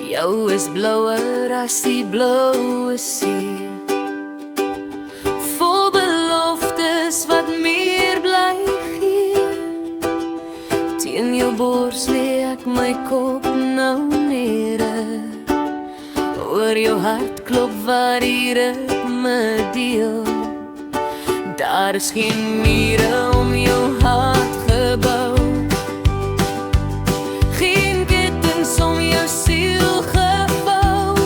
Jou is blouer as die bloue see, vol beloftes wat meer bly gee. Teen jou bors lê ek my kop nou nere, oor jou hart klop wat die ritme deel. Daar is geen mure om jou hart gebou, geen ketens om jou siel gevou.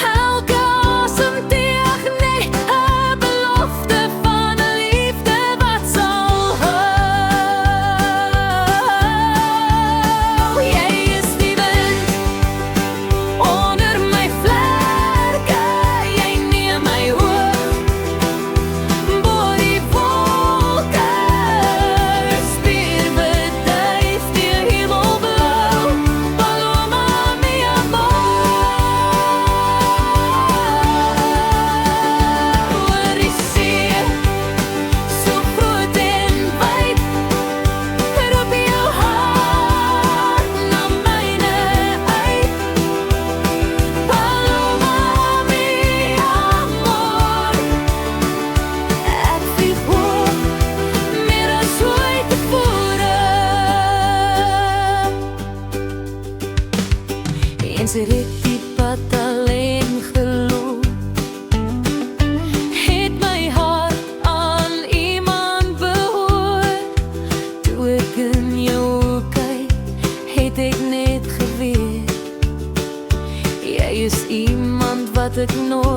Elke asemteug net 'n belofte van 'n liefde wat sal hou. Jy is die wind onder my vlerke, jy neem my hoog bo die wolke, spierbeduif die hemelblauw. Paloma mi amor, oor die see, so groot en wyd, roep jou hart na myne uit. Paloma mi amor, ek vlieg hoog, meer as ooit tevore. Eens het ek die pad alleen geloop, het my hart aan iemand behoort. Toe ek in jou kyk, het ek net geweet, jy is iemand wat ek nooit